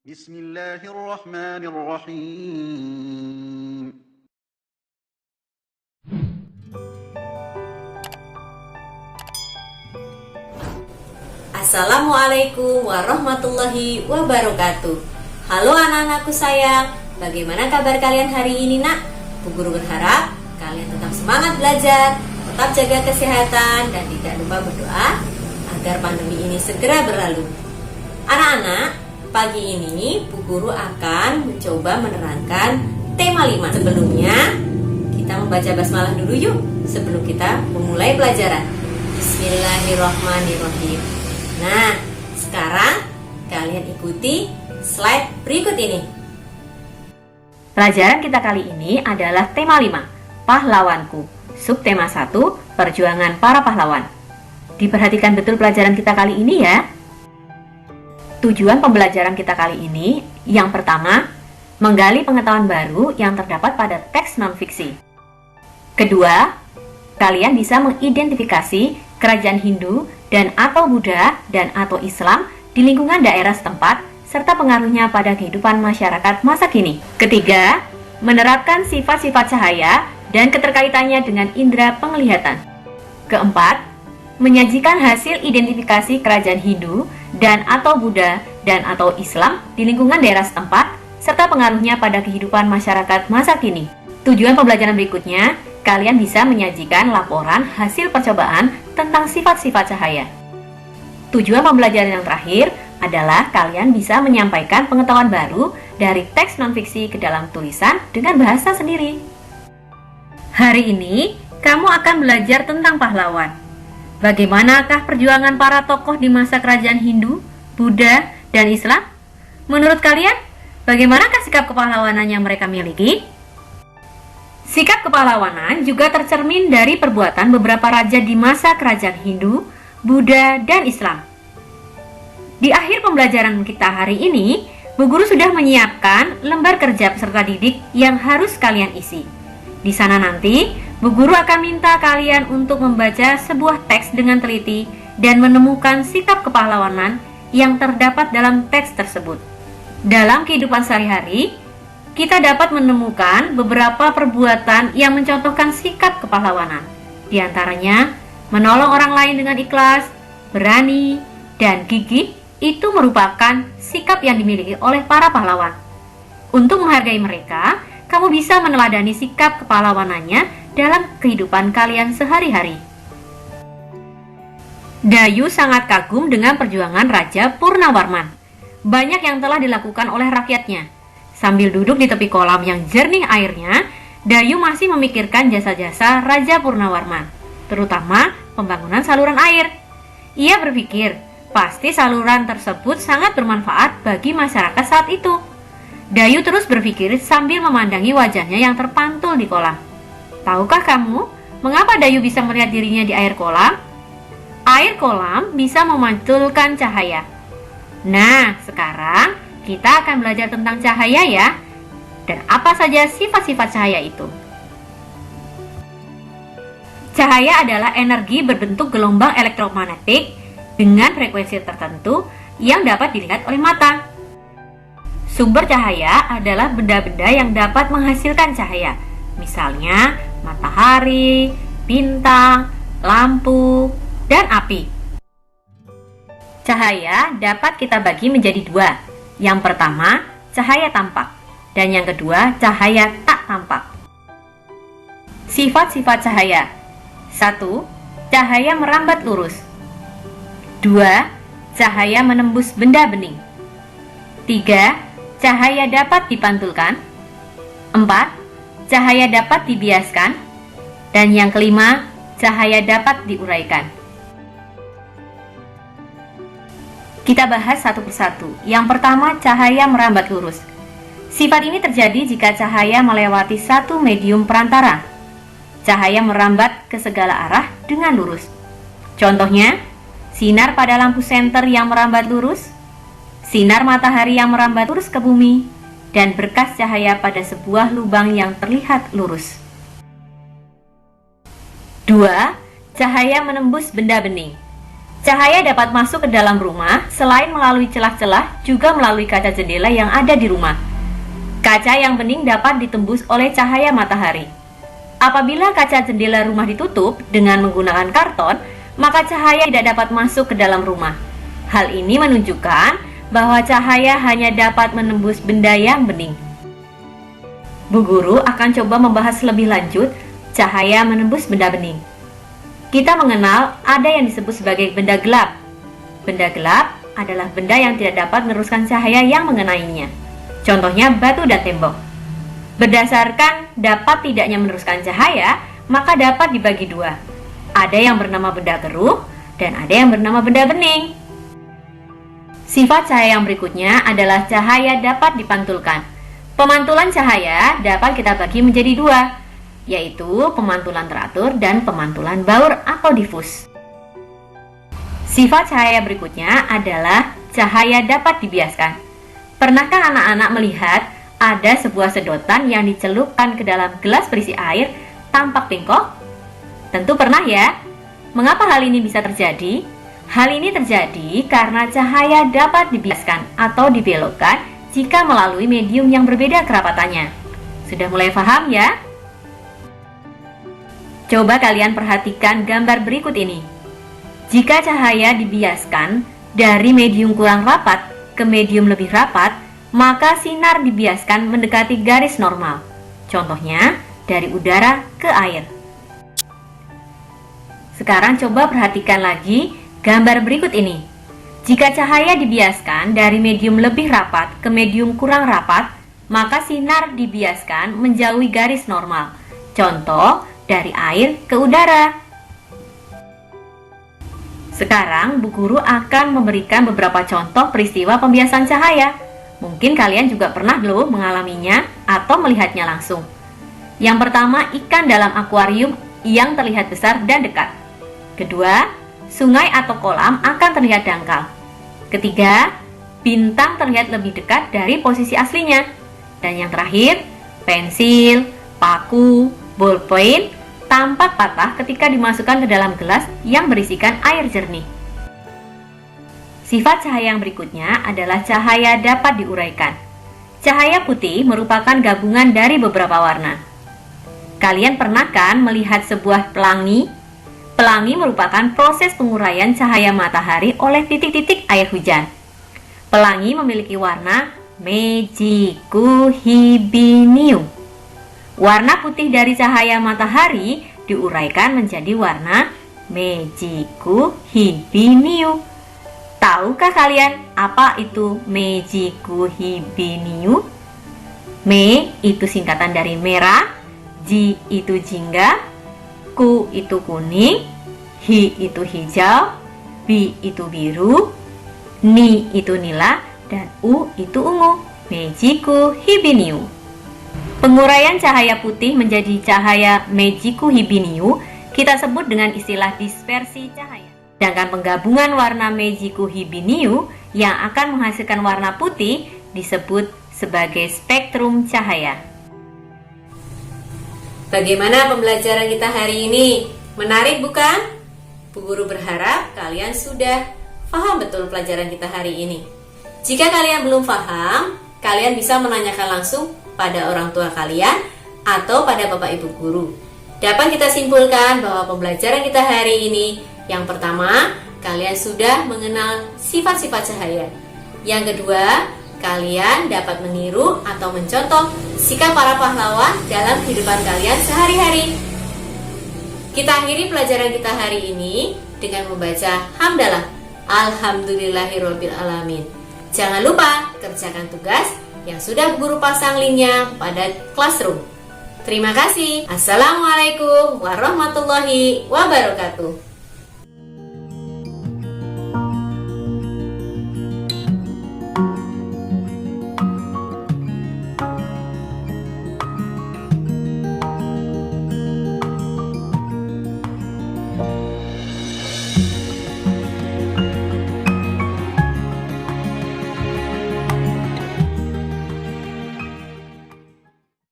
Bismillahirrahmanirrahim. Assalamualaikum warahmatullahi wabarakatuh. Halo anak-anakku sayang, bagaimana kabar kalian hari ini nak? Bu Guru berharap kalian tetap semangat belajar, tetap jaga kesehatan, dan tidak lupa berdoa agar pandemi ini segera berlalu. Anak-anak, pagi ini Bu Guru akan mencoba menerangkan tema 5. Sebelumnya, kita membaca basmalah dulu yuk sebelum kita memulai pelajaran. Bismillahirrahmanirrahim. Nah, sekarang kalian ikuti slide berikut ini. Pelajaran kita kali ini adalah tema 5, pahlawanku. Subtema 1, perjuangan para pahlawan. Diperhatikan betul pelajaran kita kali ini ya. Tujuan pembelajaran kita kali ini, yang pertama, menggali pengetahuan baru yang terdapat pada teks non-fiksi. Kedua, kalian bisa mengidentifikasi kerajaan Hindu dan atau Buddha dan atau Islam di lingkungan daerah setempat serta pengaruhnya pada kehidupan masyarakat masa kini. Ketiga, menerapkan sifat-sifat cahaya dan keterkaitannya dengan indera penglihatan. Keempat, menyajikan hasil identifikasi kerajaan Hindu dan atau Buddha dan atau Islam di lingkungan daerah setempat serta pengaruhnya pada kehidupan masyarakat masa kini. Tujuan pembelajaran berikutnya, kalian bisa menyajikan laporan hasil percobaan tentang sifat-sifat cahaya. Tujuan pembelajaran yang terakhir adalah kalian bisa menyampaikan pengetahuan baru dari teks non-fiksi ke dalam tulisan dengan bahasa sendiri. Hari ini, kamu akan belajar tentang pahlawan. Bagaimanakah perjuangan para tokoh di masa kerajaan Hindu, Buddha, dan Islam? Menurut kalian, bagaimanakah sikap kepahlawanan yang mereka miliki? Sikap kepahlawanan juga tercermin dari perbuatan beberapa raja di masa kerajaan Hindu, Buddha, dan Islam. Di akhir pembelajaran kita hari ini, Bu Guru sudah menyiapkan lembar kerja peserta didik yang harus kalian isi. Di sana nanti, Bu Guru akan minta kalian untuk membaca sebuah teks dengan teliti dan menemukan sikap kepahlawanan yang terdapat dalam teks tersebut. Dalam kehidupan sehari-hari, kita dapat menemukan beberapa perbuatan yang mencontohkan sikap kepahlawanan. Di antaranya, menolong orang lain dengan ikhlas, berani, dan gigih itu merupakan sikap yang dimiliki oleh para pahlawan. Untuk menghargai mereka, kamu bisa meneladani sikap kepahlawanannya dalam kehidupan kalian sehari-hari. Dayu sangat kagum dengan perjuangan Raja Purnawarman. Banyak yang telah dilakukan oleh rakyatnya. Sambil duduk di tepi kolam yang jernih airnya, Dayu masih memikirkan jasa-jasa Raja Purnawarman, terutama pembangunan saluran air. Ia berpikir, pasti saluran tersebut sangat bermanfaat bagi masyarakat saat itu. Dayu terus berpikir sambil memandangi wajahnya yang terpantul di kolam. Tahukah kamu, mengapa Dayu bisa melihat dirinya di air kolam? Air kolam bisa memantulkan cahaya. Nah, sekarang kita akan belajar tentang cahaya ya. Dan apa saja sifat-sifat cahaya itu? Cahaya adalah energi berbentuk gelombang elektromagnetik dengan frekuensi tertentu yang dapat dilihat oleh mata. Sumber cahaya adalah benda-benda yang dapat menghasilkan cahaya. Misalnya matahari, bintang, lampu, dan api. Cahaya dapat kita bagi menjadi dua. Yang pertama, cahaya tampak, dan yang kedua, cahaya tak tampak. Sifat-sifat cahaya. 1. Cahaya merambat lurus. 2. Cahaya menembus benda bening. 3. Cahaya dapat dipantulkan. 4. Cahaya dapat dibiaskan. Dan yang kelima, cahaya dapat diuraikan. Kita bahas satu persatu. Yang pertama, cahaya merambat lurus. Sifat ini terjadi jika cahaya melewati satu medium perantara. Cahaya merambat ke segala arah dengan lurus. Contohnya, sinar pada lampu senter yang merambat lurus, sinar matahari yang merambat lurus ke bumi, dan berkas cahaya pada sebuah lubang yang terlihat lurus. 2. Cahaya menembus benda bening. Cahaya dapat masuk ke dalam rumah selain melalui celah-celah, juga melalui kaca jendela yang ada di rumah. Kaca yang bening dapat ditembus oleh cahaya matahari. Apabila kaca jendela rumah ditutup dengan menggunakan karton, maka cahaya tidak dapat masuk ke dalam rumah. Hal ini menunjukkan bahwa cahaya hanya dapat menembus benda yang bening. Bu Guru akan coba membahas lebih lanjut cahaya menembus benda bening. Kita mengenal ada yang disebut sebagai benda gelap. Benda gelap adalah benda yang tidak dapat meneruskan cahaya yang mengenainya. Contohnya batu dan tembok. Berdasarkan dapat tidaknya meneruskan cahaya, maka dapat dibagi dua. Ada yang bernama benda keruh dan ada yang bernama benda bening. Sifat cahaya yang berikutnya adalah cahaya dapat dipantulkan. Pemantulan cahaya dapat kita bagi menjadi dua, yaitu pemantulan teratur dan pemantulan baur atau difus. Sifat cahaya berikutnya adalah cahaya dapat dibiaskan. Pernahkah anak-anak melihat ada sebuah sedotan yang dicelupkan ke dalam gelas berisi air tampak bengkok? Tentu pernah ya. Mengapa hal ini bisa terjadi? Hal ini terjadi karena cahaya dapat dibiaskan atau dibelokkan jika melalui medium yang berbeda kerapatannya. Sudah mulai paham ya? Coba kalian perhatikan gambar berikut ini. Jika cahaya dibiaskan dari medium kurang rapat ke medium lebih rapat, maka sinar dibiaskan mendekati garis normal. Contohnya, dari udara ke air. Sekarang coba perhatikan lagi gambar berikut ini. Jika cahaya dibiaskan dari medium lebih rapat ke medium kurang rapat, maka sinar dibiaskan menjauhi garis normal. Contoh, dari air ke udara. Sekarang Bu Guru akan memberikan beberapa contoh peristiwa pembiasan cahaya. Mungkin kalian juga pernah loh mengalaminya atau melihatnya langsung. Yang pertama, ikan dalam akuarium yang terlihat besar dan dekat. Kedua, sungai atau kolam akan terlihat dangkal. Ketiga, bintang terlihat lebih dekat dari posisi aslinya. Dan yang terakhir, pensil, paku, ballpoint tampak patah ketika dimasukkan ke dalam gelas yang berisikan air jernih. Sifat cahaya yang berikutnya adalah cahaya dapat diuraikan. Cahaya putih merupakan gabungan dari beberapa warna. Kalian pernah kan melihat sebuah pelangi? Pelangi merupakan proses penguraian cahaya matahari oleh titik-titik air hujan. Pelangi memiliki warna Mejikuhibiniu. Warna putih dari cahaya matahari diuraikan menjadi warna Mejikuhibiniu. Tahukah kalian apa itu Mejikuhibiniu? Me itu singkatan dari merah, Ji itu jingga, Ku itu kuning, Hi itu hijau, Bi itu biru, Ni itu nila, dan U itu ungu. Mejikuhibiniu. Penguraian cahaya putih menjadi cahaya Mejikuhibiniu kita sebut dengan istilah dispersi cahaya. Sedangkan penggabungan warna Mejikuhibiniu yang akan menghasilkan warna putih disebut sebagai spektrum cahaya. Bagaimana pembelajaran kita hari ini? Menarik bukan? Bu Guru berharap kalian sudah paham betul pelajaran kita hari ini. Jika kalian belum paham, kalian bisa menanyakan langsung pada orang tua kalian atau pada Bapak Ibu Guru. Dapat kita simpulkan bahwa pembelajaran kita hari ini, yang pertama, kalian sudah mengenal sifat-sifat cahaya. Yang kedua, kalian dapat meniru atau mencontoh sikap para pahlawan dalam kehidupan kalian sehari-hari. Kita akhiri pelajaran kita hari ini dengan membaca hamdalah. Alhamdulillahirabbil alamin. Jangan lupa kerjakan tugas yang sudah Bu Guru pasang linknya pada Classroom. Terima kasih. Assalamualaikum warahmatullahi wabarakatuh.